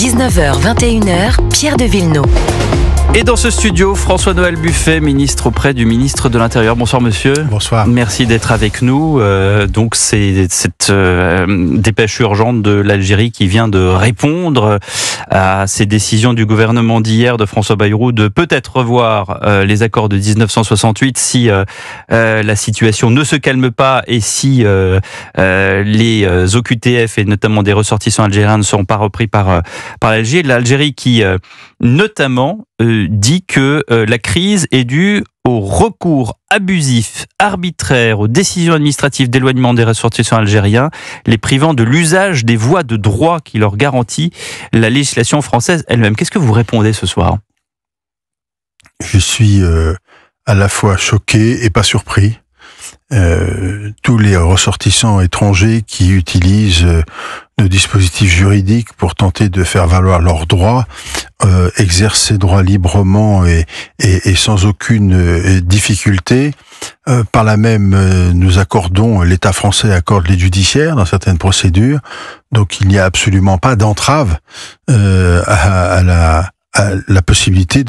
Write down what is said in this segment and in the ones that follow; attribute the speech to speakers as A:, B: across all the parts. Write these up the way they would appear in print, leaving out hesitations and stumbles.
A: 19h-21h, Pierre de Villeneuve.
B: Et dans ce studio, François-Noël Buffet, ministre auprès du ministre de l'Intérieur. Bonsoir monsieur.
C: Bonsoir.
B: Merci d'être avec nous. Donc c'est cette dépêche urgente de l'Algérie qui vient de répondre à ces décisions du gouvernement d'hier de François Bayrou de peut-être revoir les accords de 1968 si la situation ne se calme pas et si les OQTF et notamment des ressortissants algériens ne seront pas repris par l'Algérie. L'Algérie qui notamment dit que la crise est due au recours abusif, arbitraire, aux décisions administratives d'éloignement des ressortissants algériens, les privant de l'usage des voies de droit qui leur garantit la législation française elle-même. Qu'est-ce que vous répondez ce soir ?
C: Je suis à la fois choqué et pas surpris. Tous les ressortissants étrangers qui utilisent nos dispositifs juridiques pour tenter de faire valoir leurs droits exercent ces droits librement et sans aucune difficulté. Par là même, nous accordons, l'État français accorde l'aide judiciaire dans certaines procédures, donc il n'y a absolument pas d'entrave à la possibilité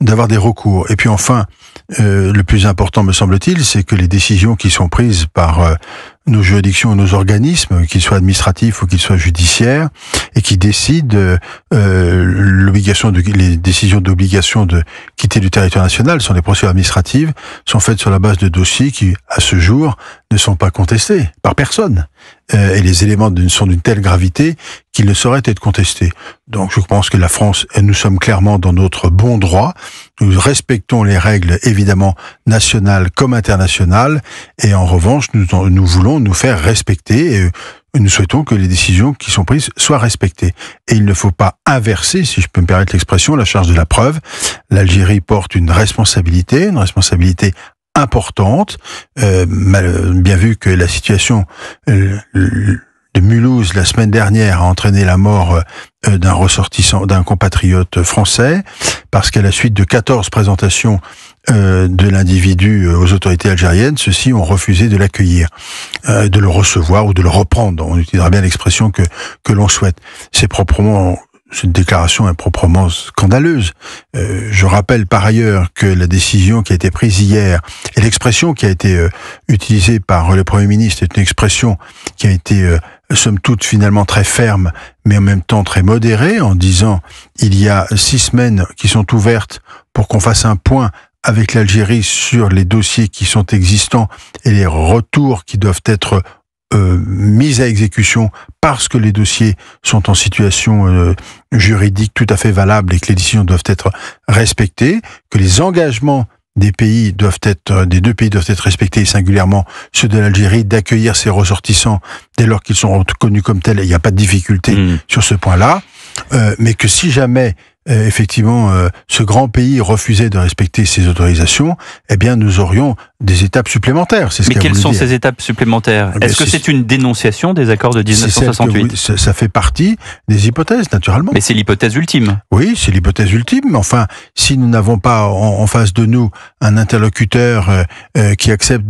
C: d'avoir des recours. Et puis enfin, le plus important, me semble-t-il, c'est que les décisions qui sont prises par nos juridictions et nos organismes, qu'ils soient administratifs ou qu'ils soient judiciaires, et qui décident les décisions d'obligation de quitter le territoire national, sont des procédures administratives, sont faites sur la base de dossiers qui, à ce jour, ne sont pas contestés par personne. Et les éléments sont d'une telle gravité qu'ils ne sauraient être contestés. Donc je pense que la France, nous sommes clairement dans notre bon droit. Nous respectons les règles, évidemment, nationales comme internationales. Et en revanche, nous voulons nous faire respecter. Et nous souhaitons que les décisions qui sont prises soient respectées. Et il ne faut pas inverser, si je peux me permettre l'expression, la charge de la preuve. L'Algérie porte une responsabilité importante, bien vu que la situation de Mulhouse la semaine dernière a entraîné la mort d'un ressortissant, d'un compatriote français, parce qu'à la suite de 14 présentations de l'individu aux autorités algériennes, ceux-ci ont refusé de l'accueillir, de le recevoir ou de le reprendre. On utilisera bien l'expression que l'on souhaite. Cette déclaration est proprement scandaleuse. Je rappelle par ailleurs que la décision qui a été prise hier et l'expression qui a été utilisée par le Premier ministre est une expression qui a été somme toute finalement très ferme, mais en même temps très modérée, en disant il y a 6 semaines qui sont ouvertes pour qu'on fasse un point avec l'Algérie sur les dossiers qui sont existants et les retours qui doivent être mise à exécution parce que les dossiers sont en situation juridique tout à fait valable et que les décisions doivent être respectées, que les engagements des deux pays doivent être respectés, et singulièrement ceux de l'Algérie, d'accueillir ses ressortissants dès lors qu'ils sont reconnus comme tels, et il n'y a pas de difficulté sur ce point-là, mais que si jamais effectivement, ce grand pays refusait de respecter ces autorisations, eh bien, nous aurions des étapes supplémentaires.
B: Mais quelles sont ces étapes supplémentaires ? Est-ce que c'est une dénonciation des accords de 1968 ?
C: Ça fait partie des hypothèses, naturellement.
B: Mais c'est l'hypothèse ultime.
C: Oui, c'est l'hypothèse ultime. Mais enfin, si nous n'avons pas en face de nous un interlocuteur qui accepte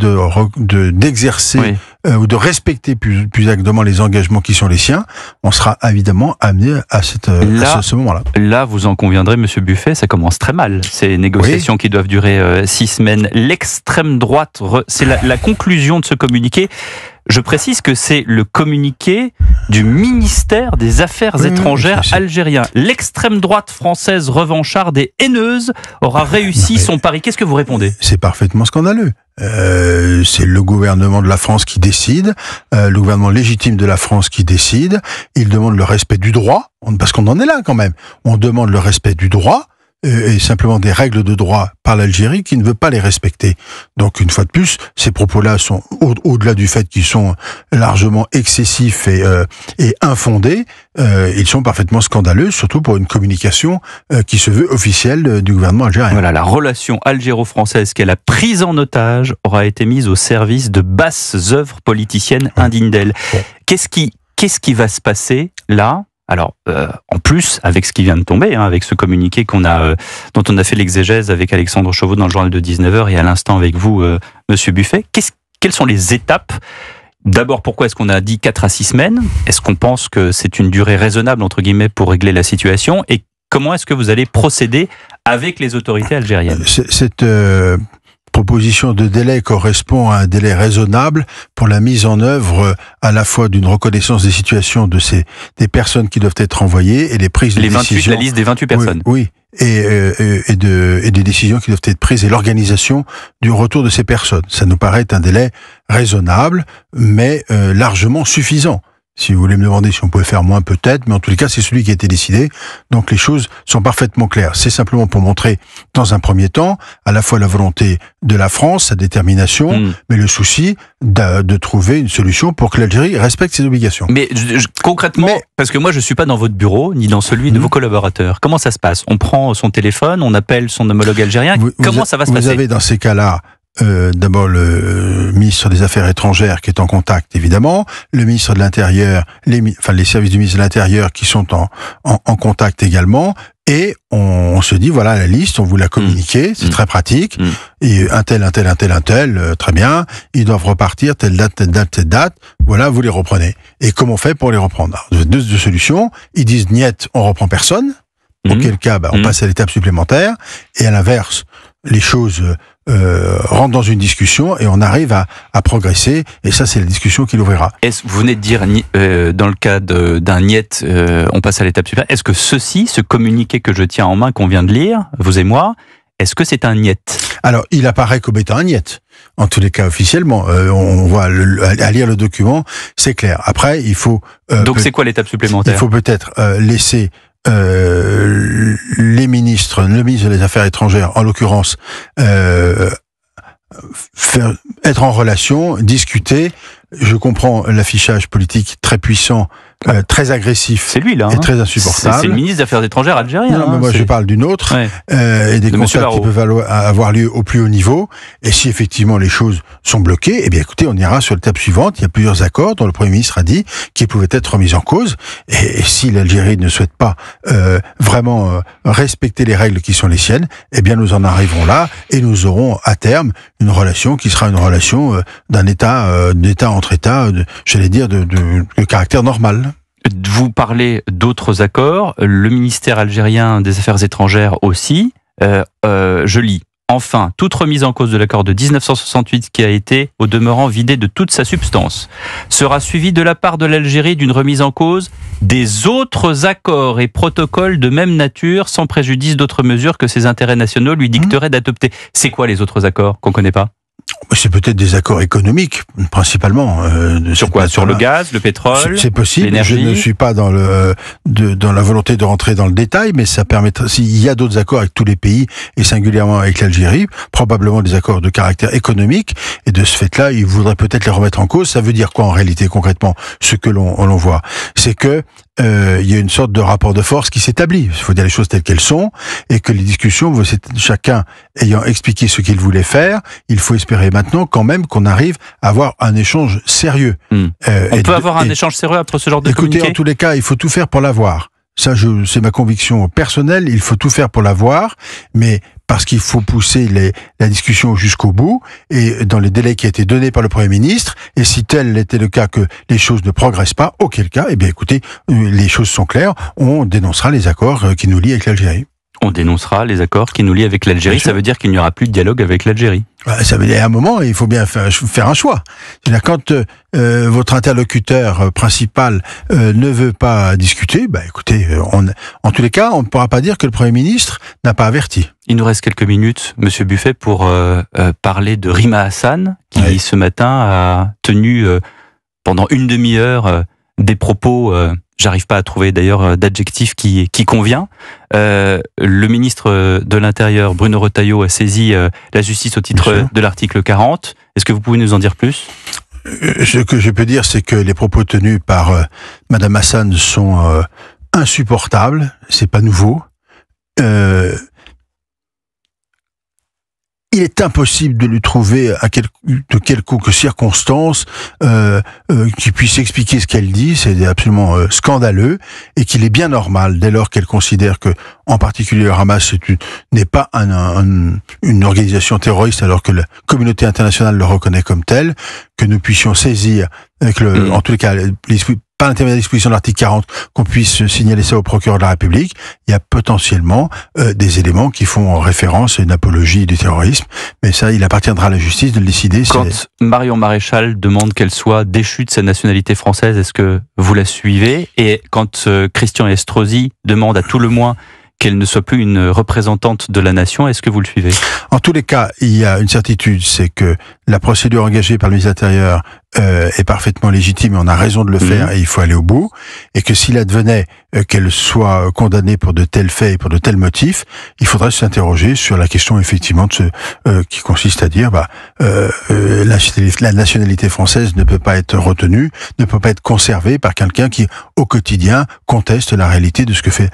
C: d'exercer ou de respecter plus exactement les engagements qui sont les siens, on sera évidemment amené à ce moment-là. Là,
B: vous en conviendrez, monsieur Buffet, ça commence très mal. Ces négociations qui doivent durer 6 semaines. L'extrême droite, c'est la conclusion de ce communiqué. Je précise que c'est le communiqué du ministère des Affaires étrangères algérien. L'extrême droite française revancharde et haineuse aura réussi son pari. Qu'est-ce que vous répondez ?
C: C'est parfaitement scandaleux. C'est le gouvernement de la France qui décide, le gouvernement légitime de la France qui décide. Il demande le respect du droit, parce qu'on en est là quand même. On demande le respect du droit, et simplement des règles de droit par l'Algérie qui ne veut pas les respecter. Donc une fois de plus, ces propos-là sont au-delà du fait qu'ils sont largement excessifs et infondés, ils sont parfaitement scandaleux, surtout pour une communication qui se veut officielle du gouvernement algérien.
B: Voilà, la relation algéro-française qu'elle a prise en otage aura été mise au service de basses œuvres politiciennes indignes d'elle. Bon. Qu'est-ce qui va se passer là ? Alors, en plus, avec ce qui vient de tomber, avec ce communiqué dont on a fait l'exégèse avec Alexandre Chauveau dans le journal de 19h et à l'instant avec vous, monsieur Buffet, quelles sont les étapes D'abord, pourquoi est-ce qu'on a dit 4 à 6 semaines? Est-ce qu'on pense que c'est une durée raisonnable, entre guillemets, pour régler la situation? Et comment est-ce que vous allez procéder avec les autorités algériennes?
C: Cette proposition de délai correspond à un délai raisonnable pour la mise en œuvre à la fois d'une reconnaissance des situations des personnes qui doivent être envoyées et les prises de décisions.
B: La liste des 28 personnes.
C: Oui. Et des décisions qui doivent être prises et l'organisation du retour de ces personnes. Ça nous paraît un délai raisonnable, mais largement suffisant. Si vous voulez me demander si on pouvait faire moins, peut-être, mais en tous les cas, c'est celui qui a été décidé. Donc les choses sont parfaitement claires. C'est simplement pour montrer, dans un premier temps, à la fois la volonté de la France, sa détermination, mais le de trouver une solution pour que l'Algérie respecte ses obligations.
B: Mais concrètement, parce que moi je suis pas dans votre bureau, ni dans celui de vos collaborateurs, comment ça se passe? On prend son téléphone, on appelle son homologue algérien, comment ça va se passer?
C: Vous avez dans ces cas-là d'abord le ministre des Affaires étrangères qui est en contact, évidemment, le ministre de l'Intérieur, les services du ministre de l'Intérieur qui sont en contact également, et on se dit, voilà la liste, on vous l'a communiquée, c'est très pratique, et un tel, très bien, ils doivent repartir, telle date, voilà, vous les reprenez. Et comment on fait pour les reprendre? Alors, vous avez deux solutions, ils disent, niet, on reprend personne, auquel cas, on passe à l'étape supplémentaire, et à l'inverse, les choses rentrent dans une discussion et on arrive à progresser, et ça c'est la discussion qui l'ouvrira.
B: Vous venez de dire, dans le cas d'un niet, on passe à l'étape supérieure, est-ce que ce communiqué que je tiens en main, qu'on vient de lire, vous et moi, est-ce que c'est un niet?
C: Alors, il apparaît comme étant un niet. En tous les cas, officiellement, on voit à lire le document, c'est clair. Après, il faut...
B: Donc c'est quoi l'étape supplémentaire?
C: Il faut peut-être laisser les ministres, le ministre des Affaires étrangères, en l'occurrence, être en relation, discuter. Je comprends l'affichage politique très puissant, très agressif.
B: C'est lui, là.
C: Et très insupportable.
B: C'est le ministre des Affaires étrangères algérien.
C: Non, mais moi, je parle d'une autre. Ouais. Et des contacts qui peuvent avoir lieu au plus haut niveau. Et si effectivement les choses sont bloquées, eh bien, écoutez, on ira sur l'étape suivante. Il y a plusieurs accords dont le Premier ministre a dit qu'ils pouvaient être remis en cause. Et si l'Algérie ne souhaite pas vraiment respecter les règles qui sont les siennes, eh bien, nous en arriverons là et nous aurons à terme une relation qui sera une relation d'un État entre États, j'allais dire, de caractère normal.
B: Vous parlez d'autres accords, le ministère algérien des Affaires étrangères aussi. Je lis. Enfin, toute remise en cause de l'accord de 1968 qui a été, au demeurant, vidé de toute sa substance, sera suivie de la part de l'Algérie d'une remise en cause des autres accords et protocoles de même nature, sans préjudice d'autres mesures que ses intérêts nationaux lui dicteraient d'adopter. C'est quoi les autres accords qu'on connaît pas?
C: C'est peut-être des accords économiques, principalement.
B: Sur quoi? Sur le gaz, le pétrole?
C: C'est possible. L'énergie. Je ne suis pas dans la volonté de rentrer dans le détail, mais ça permettra, s'il y a d'autres accords avec tous les pays, et singulièrement avec l'Algérie, probablement des accords de caractère économique, et de ce fait-là, ils voudraient peut-être les remettre en cause. Ça veut dire quoi en réalité, concrètement? Ce que l'on voit, c'est que il y a une sorte de rapport de force qui s'établit. Il faut dire les choses telles qu'elles sont, et que les discussions, chacun ayant expliqué ce qu'il voulait faire, il faut espérer maintenant quand même qu'on arrive à avoir un échange sérieux.
B: On peut avoir un échange sérieux après ce genre de communiqué?
C: Écoutez, en tous les cas, il faut tout faire pour l'avoir. Ça, c'est ma conviction personnelle, il faut tout faire pour l'avoir, mais parce qu'il faut pousser la discussion jusqu'au bout, et dans les délais qui ont été donnés par le Premier ministre, et si tel était le cas que les choses ne progressent pas, auquel cas, eh bien écoutez, les choses sont claires, on dénoncera les accords qui nous lient avec l'Algérie.
B: On dénoncera les accords qui nous lient avec l'Algérie, ça veut dire qu'il n'y aura plus de dialogue avec l'Algérie.
C: Ça veut dire à un moment, il faut bien faire un choix. C'est-à-dire quand votre interlocuteur principal ne veut pas discuter, écoutez, en tous les cas, on ne pourra pas dire que le Premier ministre n'a pas averti.
B: Il nous reste quelques minutes, Monsieur Buffet, pour parler de Rima Hassan, qui ce matin a tenu pendant une demi-heure des propos... J'arrive pas à trouver d'ailleurs d'adjectif qui convient. Le ministre de l'Intérieur, Bruno Retailleau, a saisi la justice au titre de l'article 40. Est-ce que vous pouvez nous en dire plus?
C: Ce que je peux dire, c'est que les propos tenus par Madame Hassan sont insupportables. C'est pas nouveau. il est impossible de lui trouver de quelconque circonstance qui puisse expliquer ce qu'elle dit. C'est absolument scandaleux, et qu'il est bien normal, dès lors qu'elle considère que, en particulier le Hamas, n'est pas une organisation terroriste, alors que la communauté internationale le reconnaît comme tel, que nous puissions saisir, en tous les cas, par l'intermédiaire de l'exposition de l'article 40, qu'on puisse signaler ça au procureur de la République. Il y a potentiellement des éléments qui font référence à une apologie du terrorisme, mais ça, il appartiendra à la justice de le décider.
B: Quand Marion Maréchal demande qu'elle soit déchue de sa nationalité française, est-ce que vous la suivez? Et quand Christian Estrosi demande à tout le moins qu'elle ne soit plus une représentante de la nation, est-ce que vous le suivez?
C: En tous les cas, il y a une certitude, c'est que la procédure engagée par le ministre de l'Intérieur est parfaitement légitime, et on a raison de le faire, et il faut aller au bout, et que s'il advenait qu'elle soit condamnée pour de tels faits et pour de tels motifs, il faudrait s'interroger sur la question effectivement qui consiste à dire la nationalité française ne peut pas être retenue, ne peut pas être conservée par quelqu'un qui au quotidien conteste la réalité de ce que fait